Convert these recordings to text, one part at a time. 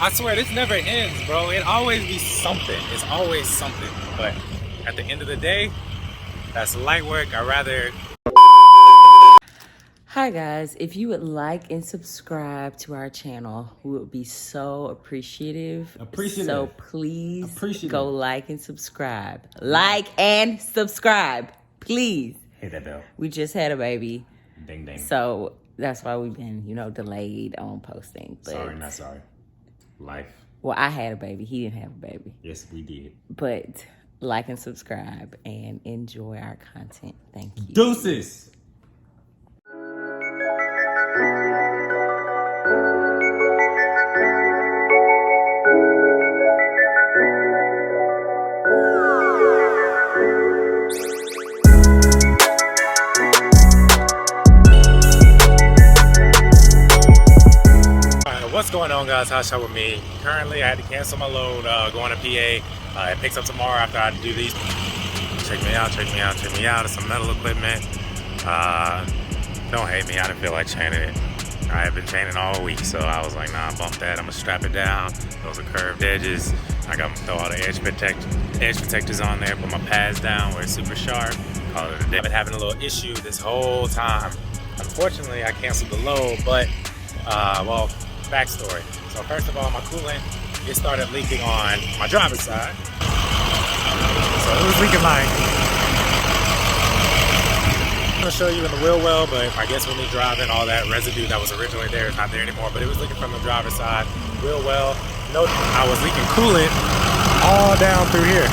I swear, this never ends, bro. It always be something. It's always something. But at the end of the day, that's light work. I'd rather... Hi guys, if you would like and subscribe to our channel, we would be so appreciative. So please go like and subscribe. Like and subscribe, please. Hit that bell. We just had a baby. Ding, ding. So that's why we've been, delayed on posting. But, sorry, not sorry. Life. Well, I had a baby. He didn't have a baby. Yes, we did. But like and subscribe and enjoy our content. Thank you. Deuces. What's going on, guys? Hotshot with me. Currently, I had to cancel my load going to PA. It picks up tomorrow after I do these. Check me out, check me out, check me out. It's some metal equipment. Don't hate me, I didn't feel like chaining it. I have been chaining all week, so I was like, nah, bump that. I'm gonna strap it down. Those are curved edges. I got to throw all the edge protectors on there, put my pads down where it's super sharp. Call it a day. I've been having a little issue this whole time. Unfortunately, I canceled the load, but, well, backstory. So first of all, my coolant, it started leaking on my driver's side. So it was leaking I'm gonna show you in the wheel well, but I guess when we driving, all that residue that was originally there is not there anymore, but it was leaking from the driver's side. Wheel well, note I was leaking coolant all down through here.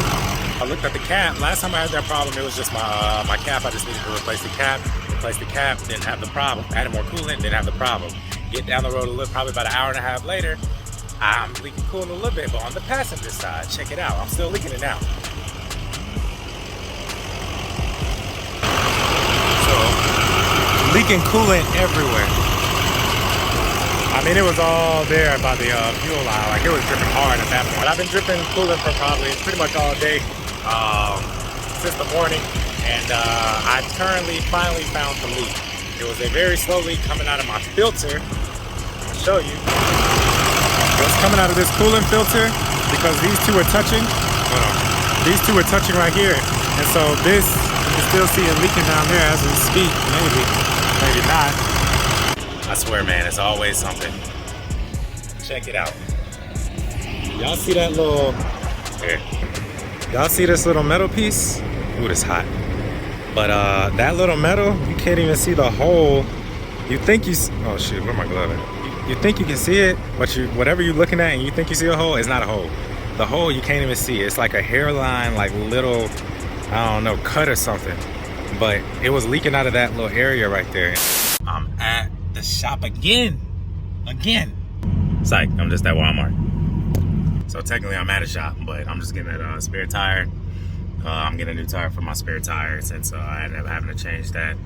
I looked at the cap. Last time I had that problem, it was just my cap. I just needed to replace the cap. Replace the cap, didn't have the problem. Added more coolant, didn't have the problem. Get down the road a little, probably about an hour and a half later, I'm leaking coolant a little bit, but on the passenger side, check it out. I'm still leaking it now. So, leaking coolant everywhere. I mean, it was all there by the fuel line. Like, it was dripping hard at that point. I've been dripping coolant for probably pretty much all day since the morning, and I finally found the leak. It was a very slow leak coming out of my filter. I'll show you. It was coming out of this coolant filter because these two are touching. Hold on. These two are touching right here. And so this, you can still see it leaking down there as we speak. Maybe, maybe not. I swear, man, it's always something. Check it out. Y'all see that little, here. Y'all see this little metal piece? Ooh, it's hot. But that little metal, you can't even see the hole. You think you, oh shit, where my glove at? You think you can see it, but whatever you're looking at and you think you see a hole, it's not a hole. The hole you can't even see. It's like a hairline, like little, I don't know, cut or something. But it was leaking out of that little area right there. I'm at the shop again. Psych, I'm just at Walmart. So technically I'm at a shop, but I'm just getting that spare tire. I'm getting a new tire for my spare tire since I ended up having to change that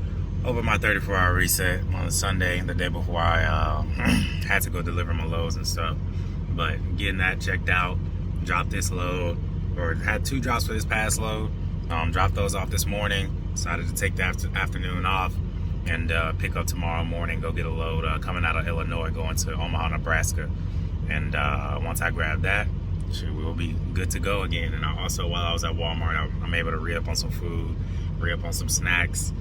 over my 34-hour reset on Sunday, the day before I had to go deliver my loads and stuff. But getting that checked out, dropped this load, or had 2 drops for this past load. Dropped those off this morning, decided to take the afternoon off and pick up tomorrow morning, go get a load coming out of Illinois, going to Omaha, Nebraska. And once I grab that, we'll be good to go again. And also, while I was at Walmart, I'm able to re-up on some food, re-up on some snacks,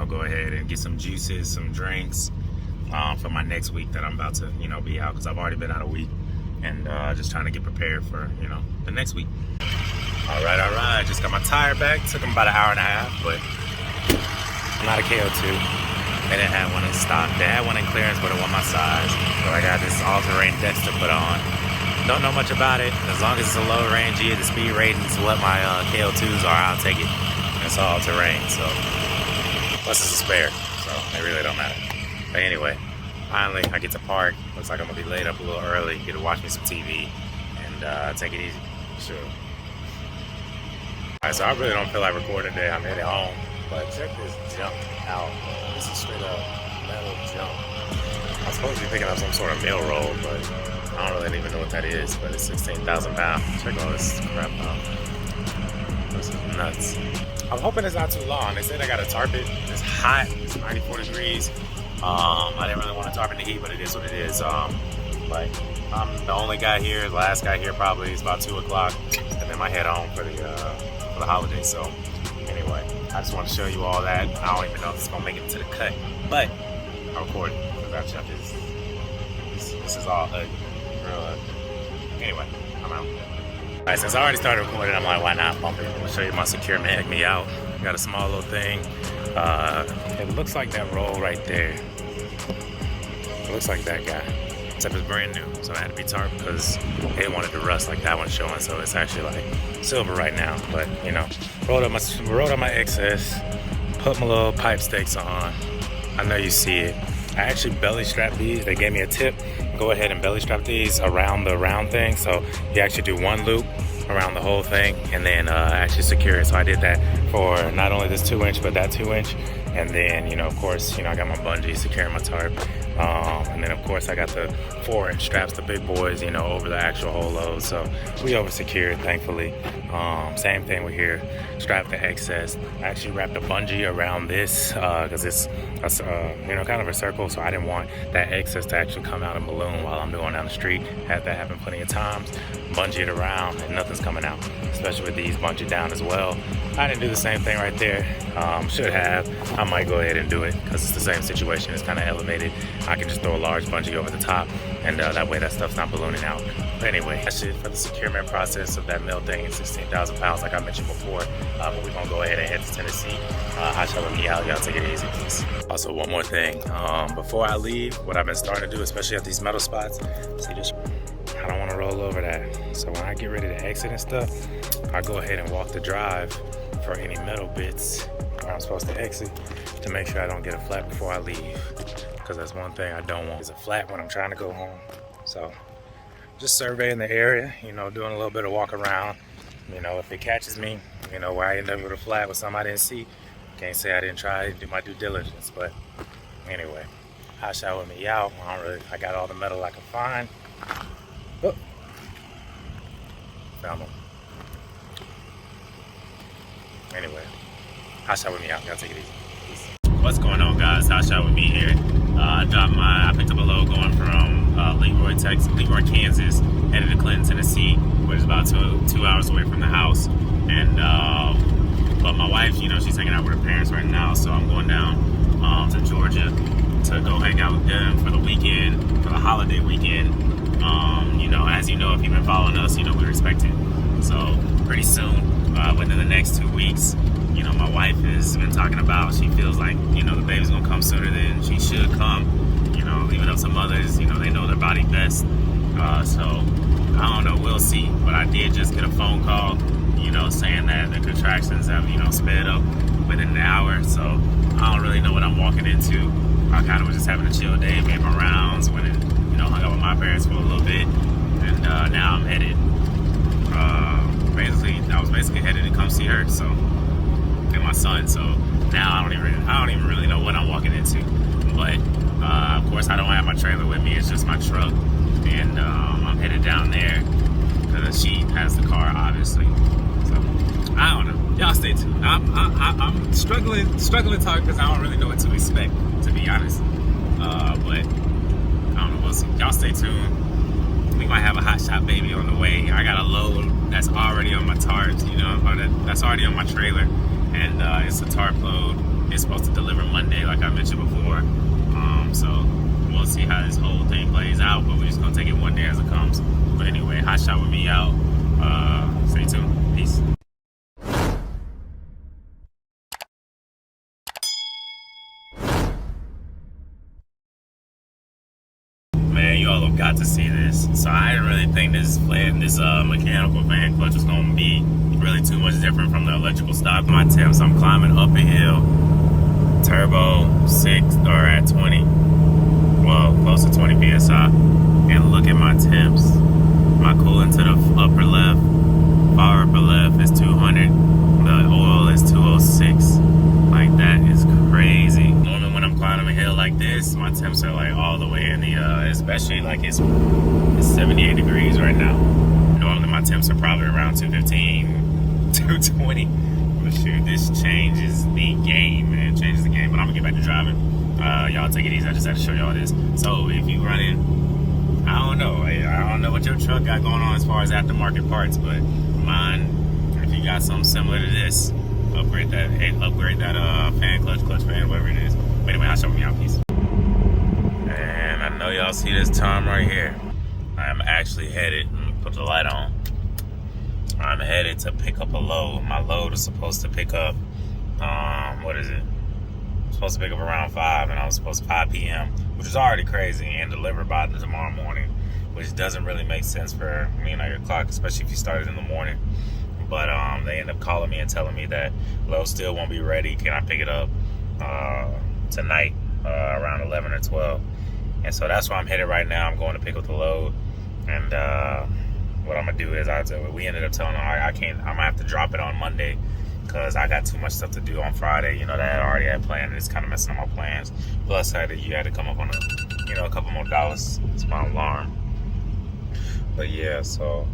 go ahead and get some juices, some drinks for my next week that I'm about to, be out, because I've already been out a week, and just trying to get prepared for, the next week. All right. Just got my tire back. Took them about an hour and a half, but not a KO2. They didn't have one in stock. They had one in clearance, but it wasn't my size. But I got this all-terrain desk to put on. Don't know much about it. As long as it's a low range, the speed rating is what my KO2s are, I'll take it. It's all terrain, so plus it's a spare, so it really don't matter. But anyway, finally I get to park. Looks like I'm gonna be laid up a little early, get to watch me some TV and take it easy. Sure. Alright, so I really don't feel like recording today. I made it home, but check this jump out. This is straight up metal jump. I'm supposed to be picking up some sort of meal roll, but I don't really even know what that is, but it's 16,000 pounds. Check all this crap out. This is nuts. I'm hoping it's not too long. They said I gotta tarp it. It's hot, it's 94 degrees. I didn't really want to tarp in the heat, but it is what it is. Like, I'm the only guy here. The last guy here probably is about 2 o'clock, and then I head home for the holiday. So anyway, I just want to show you all that. I don't even know if it's gonna make it to the cut, but I recorded because that stuff this is all ugly, real ugly. Anyway, I'm out. Alright, since I already started recording, I'm like, why not bump it? I'm gonna show you my secure man. Check me out. Got a small little thing. It looks like that roll right there. It looks like that guy. Except it's brand new, so it had to be tarp because they wanted to rust like that one's showing. So it's actually like silver right now. But you know, rolled up my excess, put my little pipe stakes on. I know you see it. I actually belly strapped these. They gave me a tip. Go ahead and belly strap these around the round thing. So you actually do one loop around the whole thing and then actually secure it. So I did that for not only this 2-inch, but that 2-inch. And then, you know, of course, you know, I got my bungee securing my tarp. And then of course I got the 4-inch straps, the big boys, you know, over the actual whole load. So we over secured, thankfully. Same thing with here, strap the excess. I actually wrapped a bungee around this because it's you know, kind of a circle. So I didn't want that excess to actually come out and balloon while I'm going down the street. Had that happen plenty of times. Bungee it around and nothing's coming out, especially with these bungee down as well. I didn't do the same thing right there. Should have. I might go ahead and do it because it's the same situation. It's kind of elevated. I can just throw a large bungee over the top, and that way that stuff's not ballooning out. But anyway, that's it for the securement process of that mill thing. It's 16,000 pounds, like I mentioned before. But we're gonna go ahead and head to Tennessee. Hotshot with me out. Y'all take it easy, please. Also, one more thing. Before I leave, what I've been starting to do, especially at these metal spots, see this? I don't want to roll over that. So when I get ready to exit and stuff, I go ahead and walk the drive for any metal bits where I'm supposed to exit to make sure I don't get a flat before I leave. Because that's one thing I don't want is a flat when I'm trying to go home. So just surveying the area, you know, doing a little bit of walk around. You know, if it catches me, you know, where I end up with a flat with something I didn't see, can't say I didn't try to do my due diligence. But anyway, Hotshot with me out. I got all the metal I can find. Oh. Found them. Anyway, Hotshot with me out. Y'all take it easy. Peace. What's going on, guys? Hotshot with me here. I picked up a load going from Leroy, Kansas, headed to Clinton, Tennessee, which is about two hours away from the house. And but my wife, you know, she's hanging out with her parents right now, so I'm going down to Georgia to go hang out with them for the weekend, for the holiday weekend. You know, as you know, if you've been following us, you know, we're expecting. So pretty soon, within the next 2 weeks, you know, my wife has been talking about, she feels like, you know, the baby's gonna come sooner than she should come. You know, leaving up some mothers, you know, they know their body best. So I don't know, we'll see. But I did just get a phone call, you know, saying that the contractions have, you know, sped up within an hour. So I don't really know what I'm walking into. I kind of was just having a chill day, made my rounds, went and, you know, hung out with my parents for a little bit, and now I'm headed. I was basically headed to come see her, so, and my son. So now I don't even really know what I'm walking into. But of course, I don't have my trailer with me. It's just my truck, and I'm headed down there because she has the car, obviously. So I don't know. Y'all stay tuned. I'm struggling to talk because I don't really know what to expect, to be honest. But I don't know. We'll see. Y'all stay tuned. We might have a Hotshot baby on the way. I got a load that's already on my tarps, you know, that's already on my trailer, and it's a tarp load. It's supposed to deliver Monday, like I mentioned before. So we'll see how this whole thing plays out, but we're just gonna take it one day as it comes. But anyway, Hotshot with me out. Stay tuned. Peace. Man, you all have got to see this. So I didn't really think this mechanical fan clutch was gonna be really too much different from the electrical stock. My temps, I'm climbing up a hill, turbo 6 or at 20, well, close to 20 psi, and look at my temps. My coolant to the upper left, far upper left is 200. The oil is 206. Like, that is crazy. Normally when I'm climbing a hill like this, my temps are like all the way in the, especially like it's 78 degrees right now. Normally my temps are probably around 215, 220. But shoot, this changes the game, man. It changes the game. But I'm gonna get back to driving. Y'all take it easy. I just had to show y'all this. So if you running I don't know. I don't know what your truck got going on as far as aftermarket parts, but mine, if you got something similar to this, upgrade that fan, clutch fan, whatever it is. But anyway, I'll show you out, peace. And I know y'all see this time right here. I'm actually headed, put the light on. I'm headed to pick up a load. My load is supposed to pick up, what is it? Supposed to pick up around 5, and I was supposed to 5 p.m., which is already crazy, and delivered by tomorrow morning, which doesn't really make sense for me and your clock, especially if you started in the morning. But they end up calling me and telling me that load still won't be ready. Can I pick it up tonight around 11 or 12? And so that's where I'm headed right now. I'm going to pick up the load, and what I'm gonna do is we ended up telling them I can't. I'm gonna have to drop it on Monday because I got too much stuff to do on Friday. That I already had planned, and it's kind of messing up my plans. Plus, you had to come up on a couple more dollars. It's my alarm. But yeah, so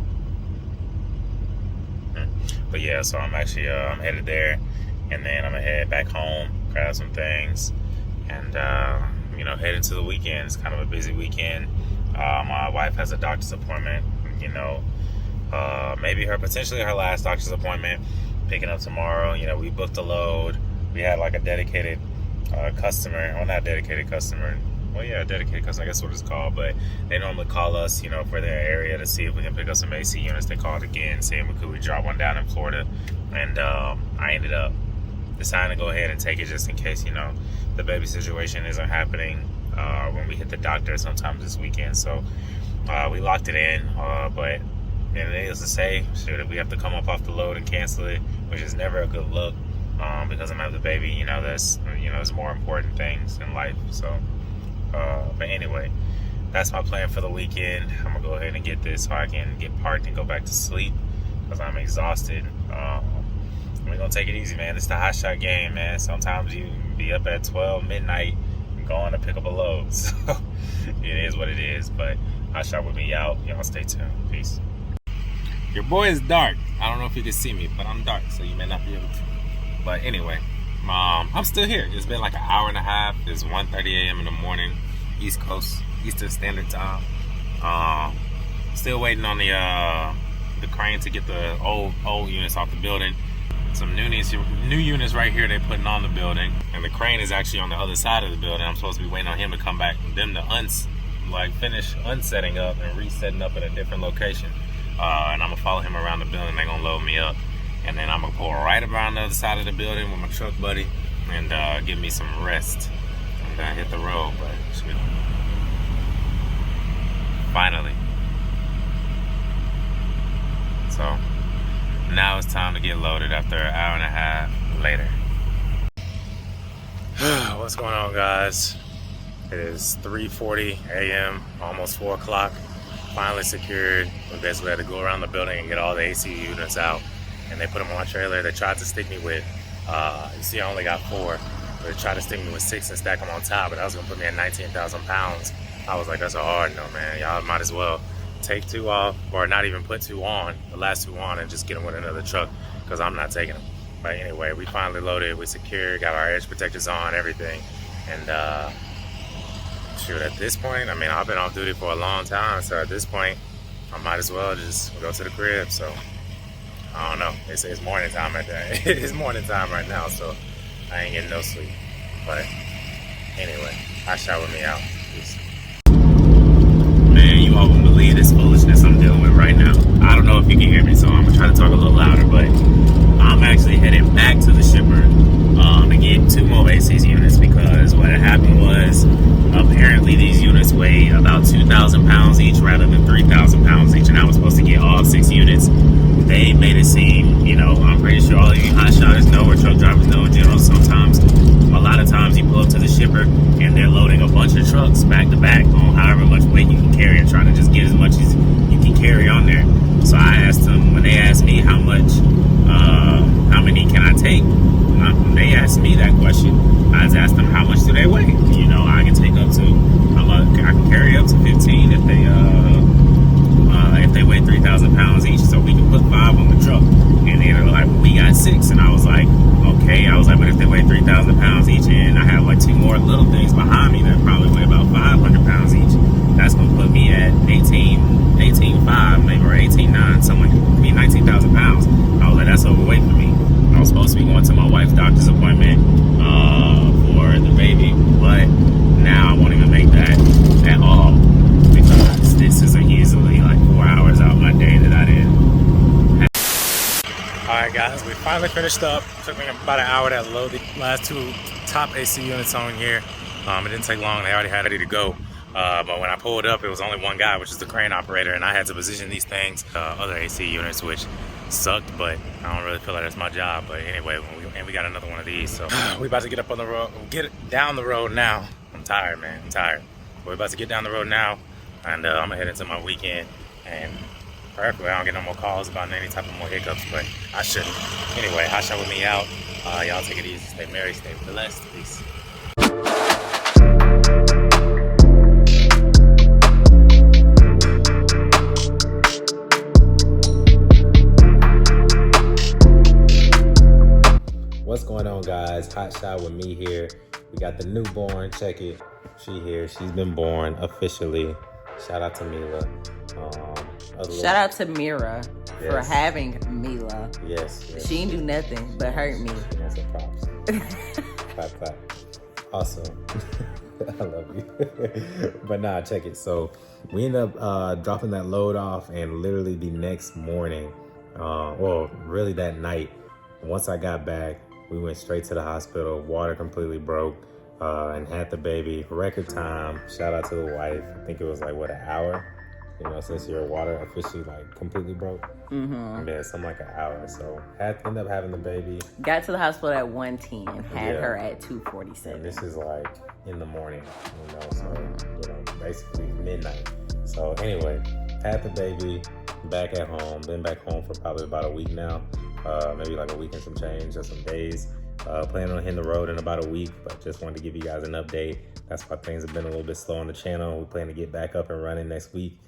I'm actually I'm headed there, and then I'm gonna head back home, grab some things, and head into the weekend. It's kind of a busy weekend. My wife has a doctor's appointment. Maybe potentially her last doctor's appointment, picking up tomorrow. We booked a load. We had like a dedicated customer, well, not dedicated customer. Well, yeah, dedicated customer, I guess what it's called. But they normally call us, for their area to see if we can pick up some AC units. They called again, saying could we drop one down in Florida. And I ended up deciding to go ahead and take it just in case, the baby situation isn't happening when we hit the doctor sometime this weekend. So we locked it in, but needless to say, should we have to come up off the load and cancel it, which is never a good look because I'm having the baby. That's there's more important things in life. So, but anyway, that's my plan for the weekend. I'm gonna go ahead and get this so I can get parked and go back to sleep because I'm exhausted. We're gonna take it easy, man. It's the Hotshot game, man. Sometimes you be up at 12 midnight going to pick up a load. So it is what it is. But Hotshot with me out. Y'all stay tuned. Peace. Your boy is dark. I don't know if you can see me, but I'm dark, so you may not be able to. But anyway, I'm still here. It's been like an hour and a half. It's 1:30 a.m. in the morning, East Coast, Eastern Standard Time. Still waiting on the crane to get the old units off the building. Some new units right here they're putting on the building, and the crane is actually on the other side of the building. I'm supposed to be waiting on him to come back and them to finish unsetting up and resetting up at a different location. And I'm gonna follow him around the building. They're gonna load me up, and then I'm gonna pull right around the other side of the building with my truck buddy and give me some rest and hit the road. But finally, so now it's time to get loaded after an hour and a half later. What's going on, guys? It is 3:40 a.m., almost 4 o'clock. Finally secured. We basically had to go around the building and get all the AC units out, and they put them on my trailer. They tried to stick me with, you see I only got 4, but they tried to stick me with 6 and stack them on top, but that was gonna put me at 19,000 pounds. I was like, that's a hard no, man. Y'all might as well take 2 off, or not even put 2 on, the last 2 on, and just get them with another truck, because I'm not taking them. But anyway, we finally loaded, we secured, got our edge protectors on, everything, and shoot, at this point, I mean, I've been off duty for a long time, so at this point, I might as well just go to the crib. So I don't know. It's morning time at that. It's morning time right now, so I ain't getting no sleep. But anyway, Hotshot with me out. Peace. Man, you all won't believe this foolishness I'm dealing with right now. I don't know if you can hear me, so I'm gonna try to talk a little louder, but I'm actually headed back to the shipper to get 2 more AC units, because what had happened was apparently these units weigh about 2,000 pounds each rather than 3,000 pounds each, and I was supposed to get all 6 units. They made it seem, I'm pretty sure all of you Hotshotters know, or truck drivers know in general, sometimes, a lot of times you pull up to the shipper and they're loading a bunch of trucks back to back on however much weight you can carry and trying to just get as much as you can carry on there. So I asked them, when they asked me how many can I take, they asked me that question. I just asked them how much do they weigh. I can take up to, I can carry up to 15 if they weigh 3,000 pounds each, so we can put 5 on the truck. And they were like, well, we got 6, and I was like, okay. I was like, but if they weigh 3,000 pounds each, and I have like 2 more little things behind me that probably weigh about 500 pounds each, That's gonna put me at 18.5, maybe, or 18.9, something like, I mean, 19,000 pounds. I was like, that's overweight for me. I was supposed to be going to my wife's doctor's appointment for the baby, but now I won't even make that at all because this is easily like 4 hours out of my day that I didn't. Alright guys, we finally finished up. Took me about an hour to load the last 2 top AC units on here. It didn't take long, they already had it ready to go. But when I pulled up, it was only one guy, which is the crane operator, and I had to position these things, other AC units, which sucked, but I don't really feel like that's my job. But anyway, we got another one of these, so we about to get up on the road, get down the road now. I'm tired, man, I'm tired. We're about to get down the road now, and I'm gonna head into my weekend, and prayerfully I don't get no more calls about any type of more hiccups, but I shouldn't. Anyway, Hotshot with me out. Y'all take it easy, stay merry, stay blessed, peace. What's going on, guys? Hotshot with me here. We got the newborn. Check it. She here. She's been born officially. Shout out to Mila. Shout out to Mira for having Mila. Yes. She didn't do nothing but hurt me. She wants some props. Clap, clap. Awesome. I love you. But nah, check it. So we ended up dropping that load off, and literally the next morning, well, really that night, once I got back, we went straight to the hospital. Water completely broke, and had the baby. Record time. Shout out to the wife. I think it was like, what, an hour? You know, since your water officially like completely broke. Mm-hmm. Yeah, something like an hour. So ended up having the baby. Got to the hospital at 1:10. Had her at 2:47. And this is like in the morning, you know, so, you know, basically midnight. So anyway, had the baby, back at home. Been back home for probably about a week now. Maybe like a week and some change or some days. Planning on hitting the road in about a week, but just wanted to give you guys an update. That's why things have been a little bit slow on the channel. We plan to get back up and running next week.